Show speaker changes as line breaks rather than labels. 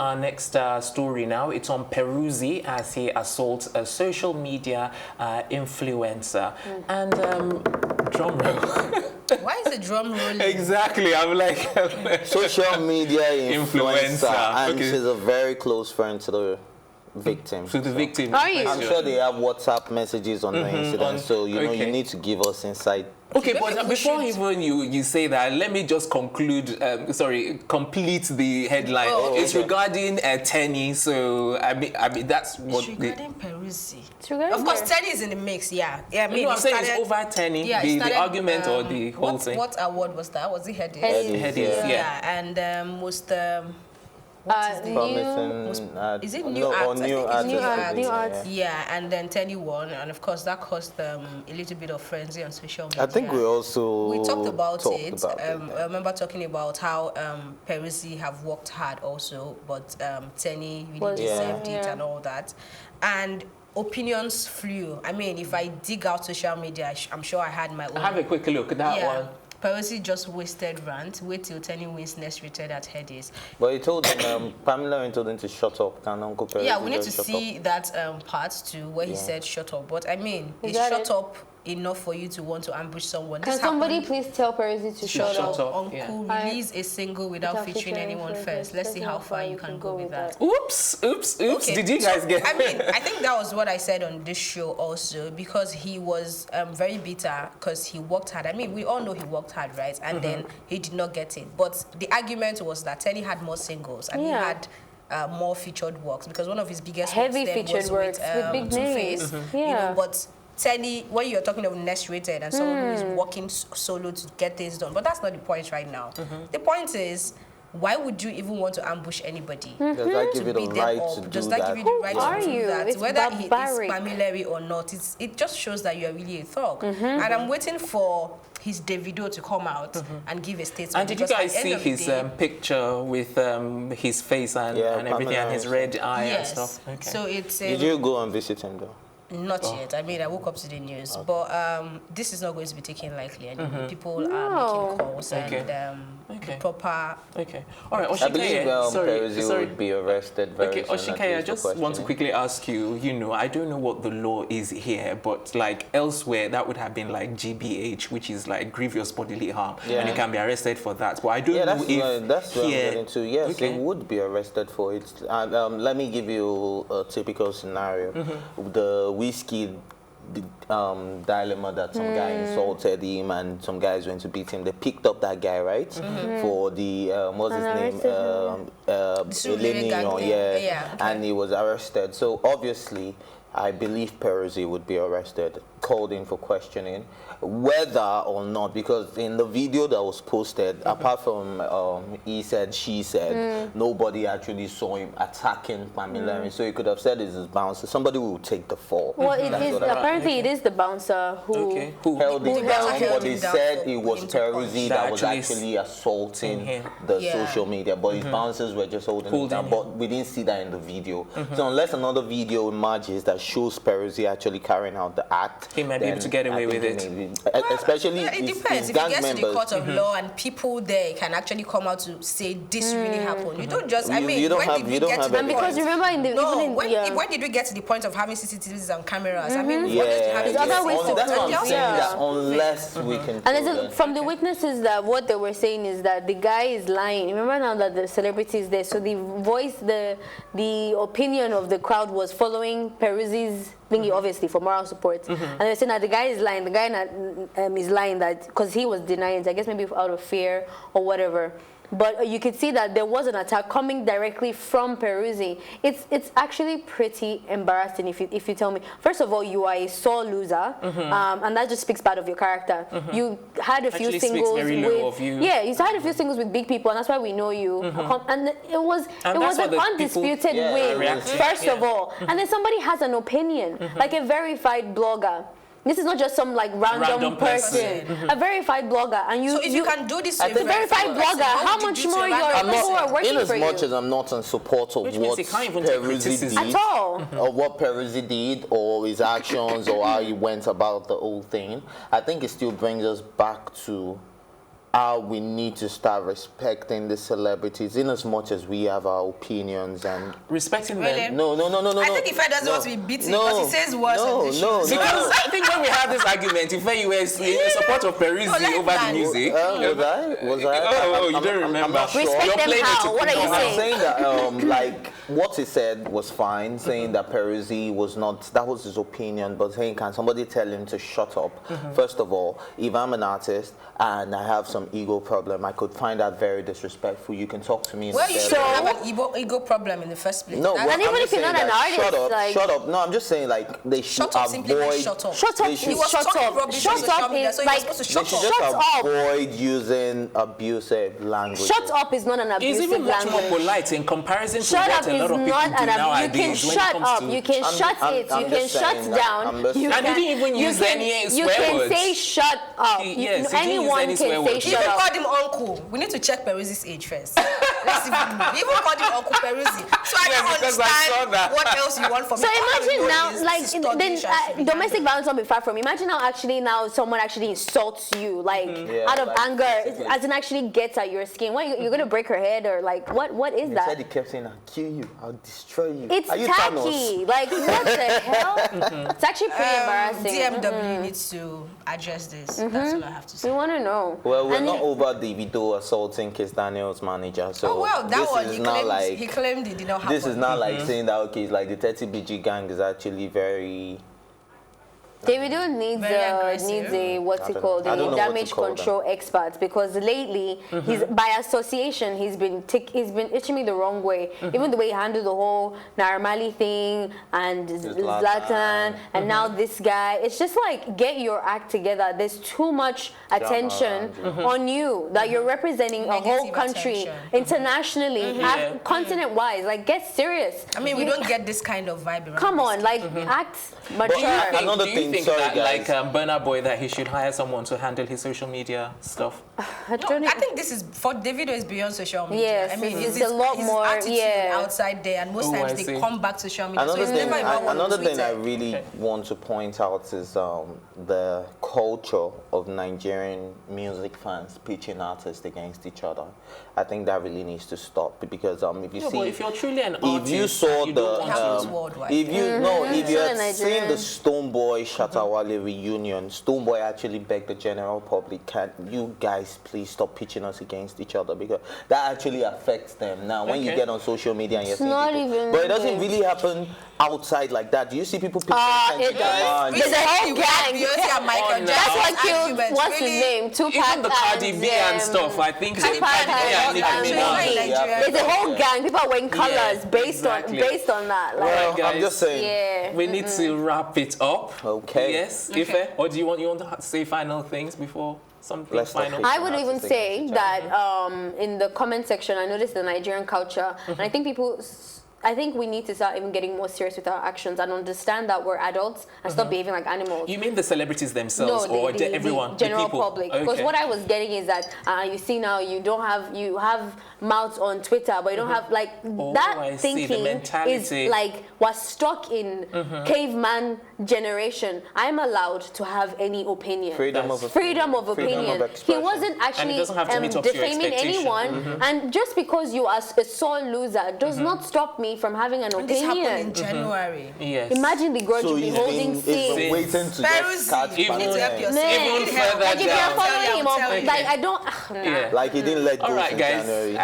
Our next story now, it's on Peruzzi as he assaults a social media influencer. And drum roll.
Why is the drum rolling?
Exactly, I'm like...
social media influencer. And
okay.
she's a very close friend to the victim.
To the victim.
Are you?
I'm sure they have WhatsApp messages on the incident, so you know you need to give us insight.
Okay, but before even you say that, let me just complete the headline. It's regarding Tenny, so I mean that's what.
It's regarding Peruzzi.
Of
course, Tenny is in the mix. Yeah. I mean,
I'm saying it's over Tenny.
Yeah,
the argument or the whole thing.
What award was that? Was it Headies?
Headies, yeah.
And most. What's his name?
Is
it New Arts?
New Arts.
Yeah, and then Tenny won, and of course that caused a little bit of frenzy on social media.
I think we
talked about it. I remember talking about how Peruzzi have worked hard also, but Tenny really deserved it and all that, and opinions flew. I mean, if I dig out social media, I'm sure I had my own.
Have a quick look at that one.
Peruzzi just wasted rant. Wait till Tenny wins next rated at Headies.
But he told him, Pamilerin told him to shut up. Can Uncle Peruzzi
we need to see that part too, where he said shut up. But I mean, is shut up enough for you to want to ambush someone?
Can somebody please tell Peruzzi to shut up?
Uncle, release a single without featuring anyone first. Let's see how far you can go with that.
Oops. Okay. Did you guys get?
I mean, I think that was what I said on this show also, because he was very bitter because he worked hard. I mean, we all know he worked hard, right? And then he did not get it. But the argument was that Tenny had more singles and he had more featured works, because one of his biggest
heavy featured works with big names.
You know, but Tenny, when you're talking of next rated and someone who is working solo to get things done, but that's not the point right now. The point is, why would you even want to ambush anybody?
Does that give you the right to do that?
Does that give you the right to do that?
It's
whether
barbaric.
he is Pamilerin or not, it just shows that you're really a thug. And I'm waiting for his Davido to come out and give a statement.
And did you guys see his picture with his face and everything and his red eye and stuff? Okay.
So it's...
Did you go and visit him though?
Not yet. I mean, I woke up to the news, but this is not going to be taken lightly. And people are making calls and the proper.
Okay. All right.
I believe Peruzzi would be arrested very soon.
Oshike, I just want to quickly ask you. You know, I don't know what the law is here, but like elsewhere, that would have been like GBH, which is like grievous bodily harm, and you can be arrested for that. But I don't know if
that's what I'm getting to. Yes, they would be arrested for it. Let me give you a typical scenario. The whiskey dilemma that some guy insulted him and some guys went to beat him. They picked up that guy, right? For the what's his name? And he was arrested. So obviously, I believe Peruzzi would be arrested, called in for questioning, whether or not, because in the video that was posted, apart from he said, she said, nobody actually saw him attacking Pamilerin. So he could have said it's his bouncer. Somebody will take the fall.
Well, apparently it is the bouncer who
held it down, but they said it was Peruzzi that was actually assaulting the social media, but his bouncers were just holding it down. But we didn't see that in the video. So unless another video emerges that shows Peruzzi actually carrying out the act,
he might be able to get away with it.
Especially
it depends. If it gets to the court of law and people there can actually come out to say this really happened, you don't just. I mean, when did we get to the point?
Because remember in the
when did we get to the point of having CCTVs and cameras? I mean,
that's what I'm saying. That unless we can.
And from the witnesses, that what they were saying is that the guy is lying. Remember now that the celebrity is there, so the voice, the opinion of the crowd was following Peruzzi's thingy, obviously for moral support, and they're saying that the guy is lying. The guy is lying that because he was denying it, I guess maybe out of fear or whatever. But you could see that there was an attack coming directly from Peruzzi. It's actually pretty embarrassing if you tell me. First of all, you are a sore loser, and that just speaks bad of your character. You had a few singles with you had a few singles with big people, and that's why we know you. And it was an undisputed win. First of all, and then somebody has an opinion, like a verified blogger. This is not just some like random person. A verified blogger, and you.
So if you can do this,
a verified blogger, how much more your people are working for you?
In as much as I'm not in support of what Peruzzi did,
at all,
or what Peruzzi did, or his actions, or how he went about the whole thing, I think it still brings us back to we need to start respecting the celebrities in as much as we have our opinions and
respecting
really?
them.
No.
I think Ife doesn't want to be beaten because he says words on the show.
Because I think when we had this argument, Ife, you were in support of Peruzzi over the music.
Was I?
Oh, you don't remember.
I'm not sure.
Respect them how? What are you saying?
I'm saying that, like, what he said was fine, saying that Peruzzi was not, that was his opinion, but saying, can somebody tell him to shut up? First of all, if I'm an artist and I have some ego problem, I could find that very disrespectful. You can talk to me.
Well, you shouldn't have an ego problem in the first place.
No,
and even if you're not an artist,
shut up. No, I'm just saying, like, they should avoid.
Shut up.
Shut up. Shut up. Shut up is like.
They should just avoid using abusive language.
Shut up is not an abusive
language. It's even much more polite in comparison to what a lot of people do nowadays.
You can shut up. You can shut it. You can shut down.
You didn't even use any swear words.
You can say shut up. Anyone can say shut up.
Even called him uncle. We need to check Peruzzi's age first. Let's see. We even called him Uncle Peruzzi. So I don't understand what else you want from me.
So imagine now, like, then domestic violence won't be far from. Imagine now, actually, now someone actually insults you, like, out of anger, as in actually gets at your skin. What, you're going to break her head, or like, what is that?
He said he kept saying, I'll kill you, I'll destroy you.
It's tacky. Like, what the hell? It's actually pretty embarrassing.
DMW needs to address this. That's all I have to say.
We want to know.
Well, we're not over the video assaulting Kiss Daniel's manager. So
oh, well, that one,
he
claimed it did not happen.
This is not like saying that, okay, it's like the 30BG gang is actually very...
Davido needs a what's it called, a damage control expert, because lately he's by association he's been itching me the wrong way. Even the way he handled the whole Naramali thing and Zlatan and now this guy. It's just like, get your act together. There's too much attention on you that you're representing a whole country internationally, continent-wise. Like, get serious.
I mean, we don't get this kind of vibe.
Come on, like act mature.
Another thing.
Do you think that, like Burna Boy, that he should hire someone to handle his social media stuff?
I think this is, for Davido, is beyond social media.
Yes,
I mean,
it's a lot more.
Outside there, and most times they come back to social media.
Another thing I really want to point out is the culture of Nigerian music fans pitching artists against each other. I think that really needs to stop, because if you see,
but if you're truly an artist,
if you saw if you had seen the Stonebwoy Shatawale reunion, Stonebwoy actually begged the general public, can you guys please stop pitching us against each other, because that actually affects them. Now, when you get on social media and you're seeing people, but it doesn't really happen outside like that. Do you see people pitching
it does. There's a whole gang. That's what killed, what's his name? Tupac.
Even the Cardi B and stuff, I think
Tupac it's a whole gang. People are wearing colors based on that. Like,
well, guys, I'm just saying.
We need to wrap it up.
Okay.
Yes. Okay. Ife, or do you want to say final things before something final?
I would even say that in the comment section, I noticed the Nigerian culture, and I think we need to start even getting more serious with our actions and understand that we're adults and stop behaving like animals.
You mean the celebrities themselves, or everyone?
The general
people?
public. Because what I was getting is that you see now you have mouths on Twitter, but you don't have thinking is like was stuck in caveman generation. I'm allowed to have any opinion. Freedom of opinion. He wasn't actually defaming anyone, and just because you are a sore loser does not stop me from having an opinion.
This happened in January.
Yes.
Imagine the grudge you've been holding since.
Waiting to just catch
you need to help yourself.
Even further
like if you're following him,
like
I don't.
Like he didn't let go.
All right, guys.
January.